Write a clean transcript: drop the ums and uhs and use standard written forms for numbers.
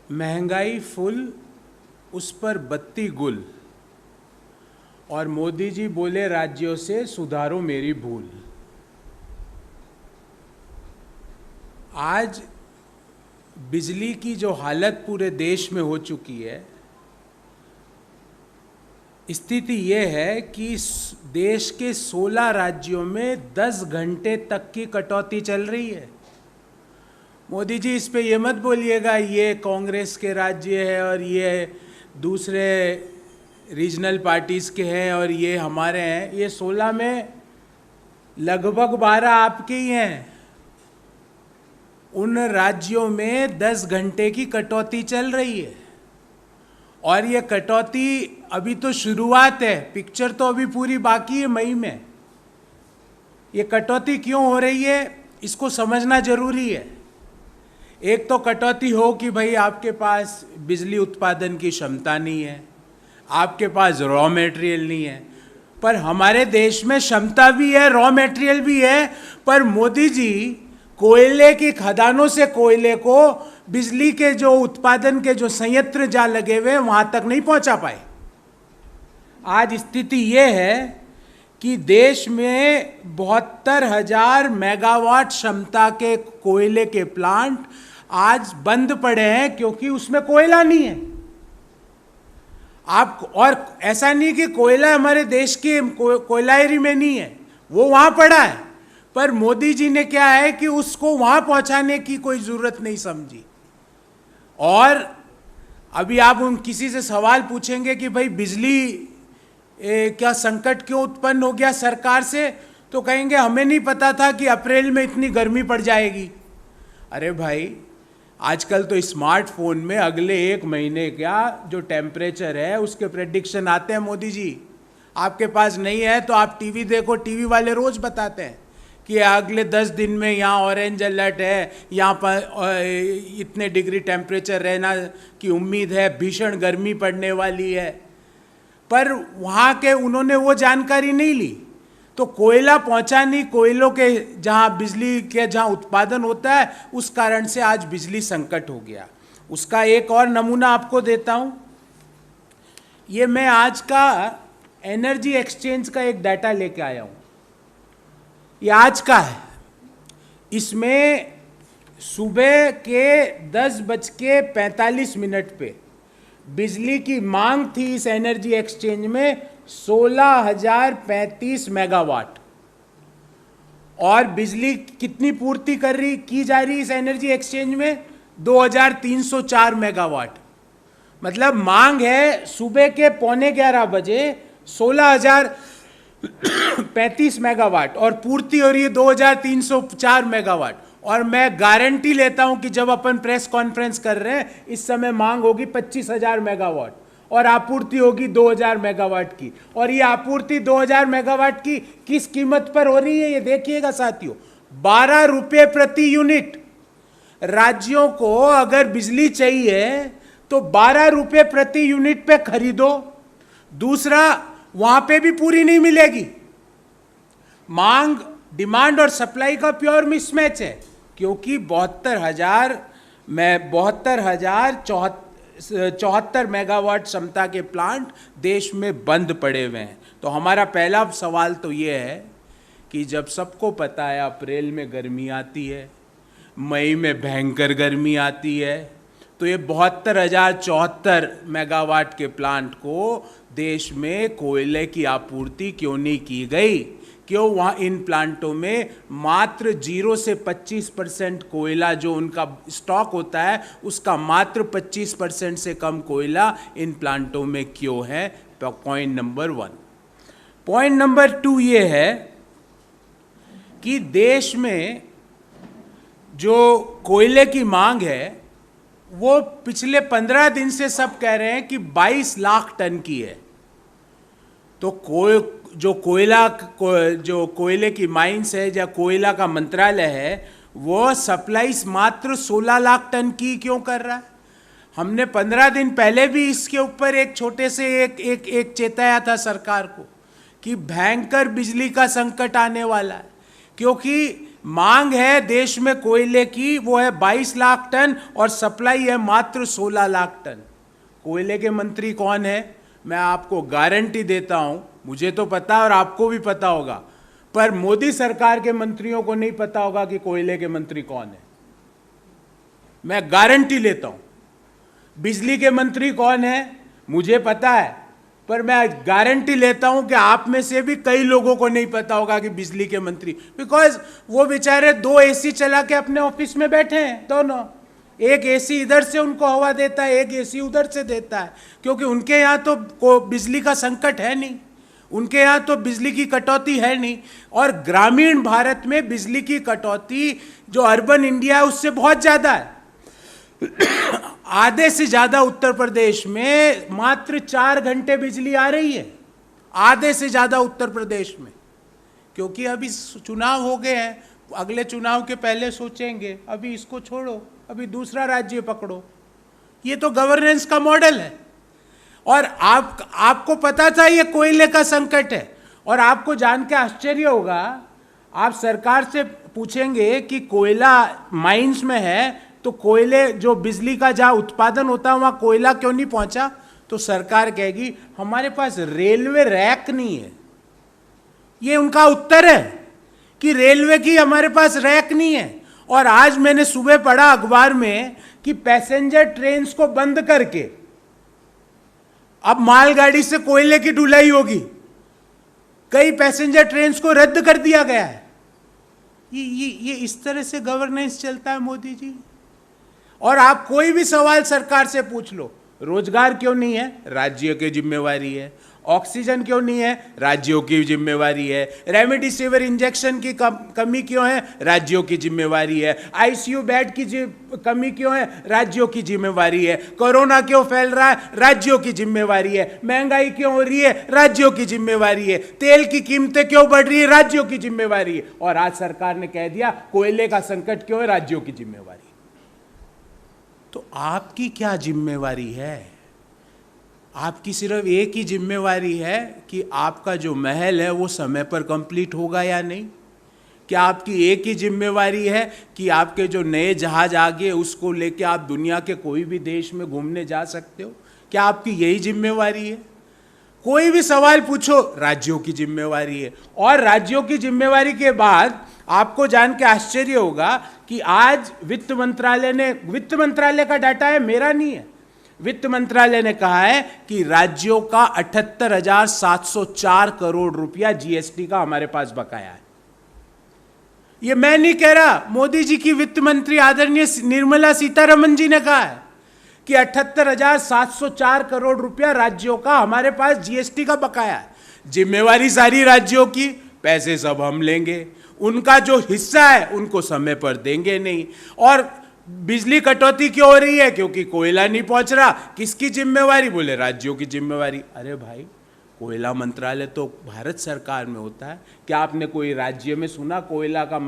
महंगाई फुल, उस पर बत्ती गुल, और मोदी जी बोले राज्यों से सुधारो मेरी भूल। आज बिजली की जो हालत पूरे देश में हो चुकी है, स्थिति ये है कि देश के 16 राज्यों में 10 घंटे तक की कटौती चल रही है। मोदी जी इस पे ये मत बोलिएगा ये कांग्रेस के राज्य है और ये दूसरे रीजनल पार्टीज़ के हैं और ये हमारे हैं। ये 16 में लगभग 12 आपके ही हैं। उन राज्यों में 10 घंटे की कटौती चल रही है और ये कटौती अभी तो शुरुआत है, पिक्चर तो अभी पूरी बाकी है मई में। ये कटौती क्यों हो रही है इसको समझना जरूरी है। एक तो कटौती हो कि भाई आपके पास बिजली उत्पादन की क्षमता नहीं है, आपके पास रॉ मटेरियल नहीं है। पर हमारे देश में क्षमता भी है, रॉ मटेरियल भी है, पर मोदी जी कोयले की खदानों से कोयले को बिजली के जो उत्पादन के जो संयंत्र जहां लगे हुए वहां तक नहीं पहुंचा पाए। आज स्थिति यह है कि देश में 72,000 मेगावाट क्षमता के कोयले के प्लांट आज बंद पड़े हैं क्योंकि उसमें कोयला नहीं है। आप और ऐसा नहीं कि कोयला हमारे देश के कोयलारी में नहीं है, वो वहां पड़ा है, पर मोदी जी ने क्या है कि उसको वहां पहुंचाने की कोई जरूरत नहीं समझी। और अभी आप उन किसी से सवाल पूछेंगे कि भाई बिजली क्या संकट क्यों उत्पन्न हो गया सरकार से, तो कहेंगे हमें नहीं पता था कि अप्रैल में इतनी गर्मी पड़ जाएगी। अरे भाई आजकल तो स्मार्टफोन में अगले 1 महीने का जो टेम्परेचर है उसके प्रेडिक्शन आते हैं मोदी जी। आपके पास नहीं है तो आप टीवी देखो, टीवी वाले रोज बताते हैं कि अगले 10 दिन में यहाँ ऑरेंज अलर्ट है, यहाँ पर इतने डिग्री टेम्परेचर रहना की उम्मीद है, भीषण गर्मी पड़ने वाली है। पर वहाँ के उन्होंने वो जानकारी नहीं ली, तो कोयला पहुँचा नहीं। कोयलों के जहाँ बिजली के जहाँ उत्पादन होता है उस कारण से आज बिजली संकट हो गया। उसका एक और नमूना आपको देता हूँ। ये मैं आज का एनर्जी एक्सचेंज का एक डाटा लेके आया हूँ, ये आज का है। इसमें सुबह के 10:45 पे बिजली की मांग थी इस एनर्जी एक्सचेंज में 16,035 मेगावाट, और बिजली कितनी पूर्ति की जा रही इस एनर्जी एक्सचेंज में 2,304 मेगावाट। मतलब मांग है सुबह के 11:45 बजे 16,035 मेगावाट और पूर्ति हो रही है 2,304 मेगावाट। और मैं गारंटी लेता हूं कि जब अपन प्रेस कॉन्फ्रेंस कर रहे हैं इस समय मांग होगी 25,000 मेगावाट और आपूर्ति होगी 2,000 मेगावाट की। और ये आपूर्ति 2,000 मेगावाट की किस कीमत पर हो रही है ये देखिएगा साथियों, 12 रुपये प्रति यूनिट। राज्यों को अगर बिजली चाहिए तो 12 रुपये प्रति यूनिट पे खरीदो। दूसरा, वहां पे भी पूरी नहीं मिलेगी। मांग, डिमांड और सप्लाई का प्योर मिसमैच है, क्योंकि 72,074 मेगावाट क्षमता के प्लांट देश में बंद पड़े हुए हैं। तो हमारा पहला सवाल तो ये है कि जब सबको पता है अप्रैल में गर्मी आती है, मई में भयंकर गर्मी आती है, तो ये 72,074 मेगावाट के प्लांट को देश में कोयले की आपूर्ति क्यों नहीं की गई? क्यों वहाँ इन प्लांटों में मात्र 0 से 25% कोयला जो उनका स्टॉक होता है उसका मात्र 25% से कम कोयला इन प्लांटों में क्यों है? Point number 1। पॉइंट नंबर 2 ये है कि देश में जो कोयले की मांग है वो पिछले 15 दिन से सब कह रहे हैं कि 22 लाख टन की है। तो जो कोयले की माइंस है या कोयला का मंत्रालय है वो सप्लाईज मात्र 16 लाख टन की क्यों कर रहा है? हमने 15 दिन पहले भी इसके ऊपर एक छोटे से एक चेताया था सरकार को कि भयंकर बिजली का संकट आने वाला है, क्योंकि मांग है देश में कोयले की, वो है 22 लाख टन और सप्लाई है मात्र 16 लाख टन। कोयले के मंत्री कौन है? मैं आपको गारंटी देता हूं, मुझे तो पता और आपको भी पता होगा, पर मोदी सरकार के मंत्रियों को नहीं पता होगा कि कोयले के मंत्री कौन है। मैं गारंटी लेता हूं। बिजली के मंत्री कौन है मुझे पता है, पर मैं गारंटी लेता हूं कि आप में से भी कई लोगों को नहीं पता होगा कि बिजली के मंत्री, बिकॉज वो बेचारे 2 एसी चला के अपने ऑफिस में बैठे हैं दोनों। एक एसी इधर से उनको हवा देता है, एक एसी उधर से देता है, क्योंकि उनके यहाँ तो बिजली का संकट है नहीं, उनके यहाँ तो बिजली की कटौती है नहीं। और ग्रामीण भारत में बिजली की कटौती जो अर्बन इंडिया है उससे बहुत ज्यादा है। आधे से ज्यादा उत्तर प्रदेश में मात्र 4 घंटे बिजली आ रही है, आधे से ज्यादा उत्तर प्रदेश में, क्योंकि अभी चुनाव हो गए हैं, अगले चुनाव के पहले सोचेंगे, अभी इसको छोड़ो, अभी दूसरा राज्य पकड़ो। ये तो गवर्नेंस का मॉडल है। और आपको पता था ये कोयले का संकट है, और आपको जान के आश्चर्य होगा, आप सरकार से पूछेंगे कि कोयला माइंस में है तो कोयले जो बिजली का जहां उत्पादन होता है वहां कोयला क्यों नहीं पहुंचा, तो सरकार कहेगी हमारे पास रेलवे रैक नहीं है। ये उनका उत्तर है कि रेलवे की हमारे पास रैक नहीं है। और आज मैंने सुबह पढ़ा अखबार में कि पैसेंजर ट्रेन्स को बंद करके अब मालगाड़ी से कोयले की ढुलाई होगी, कई पैसेंजर ट्रेन्स को रद्द कर दिया गया है। ये इस तरह से गवर्नेंस चलता है मोदी जी। और आप कोई भी सवाल सरकार से पूछ लो, रोजगार क्यों नहीं है, राज्यों की जिम्मेवारी है। ऑक्सीजन क्यों नहीं है, राज्यों की जिम्मेवारी है। रेमडेसिविर इंजेक्शन की कमी क्यों है, राज्यों की जिम्मेवारी है। आईसीयू बेड की कमी क्यों है, राज्यों की जिम्मेवारी है। कोरोना क्यों फैल रहा है, राज्यों की जिम्मेवारी है। महंगाई क्यों हो रही है, राज्यों की जिम्मेवारी है। तेल की कीमतें क्यों बढ़ रही है, राज्यों की जिम्मेवारी है। और आज सरकार ने कह दिया कोयले का संकट क्यों है, राज्यों की जिम्मेवारी। तो आपकी क्या जिम्मेवारी है? आपकी सिर्फ एक ही जिम्मेवारी है कि आपका जो महल है वो समय पर कंप्लीट होगा या नहीं। क्या आपकी एक ही जिम्मेवारी है कि आपके जो नए जहाज आ गए उसको लेके आप दुनिया के कोई भी देश में घूमने जा सकते हो? क्या आपकी यही जिम्मेवारी है? कोई भी सवाल पूछो, राज्यों की जिम्मेवारी है। और राज्यों की जिम्मेवारी के बाद आपको जान के आश्चर्य होगा कि आज वित्त मंत्रालय का डाटा है, मेरा नहीं है, वित्त मंत्रालय ने कहा है कि राज्यों का 78,704 करोड़ रुपया जीएसटी का हमारे पास बकाया है। ये मैं नहीं कह रहा, मोदी जी की वित्त मंत्री आदरणीय निर्मला सीतारमण जी ने कहा है कि 78,704 करोड़ रुपया राज्यों का हमारे पास जीएसटी का बकाया है। जिम्मेवारी सारी राज्यों की, पैसे सब हम लेंगे, उनका जो हिस्सा है उनको समय पर देंगे नहीं। और बिजली कटौती क्यों हो रही है, क्योंकि कोयला नहीं पहुंच रहा। किसकी जिम्मेवारी, बोले राज्यों की जिम्मेवारी। अरे भाई, कोयला मंत्रालय तो भारत सरकार में होता है, क्या आपने कोई राज्य में सुना कोयला का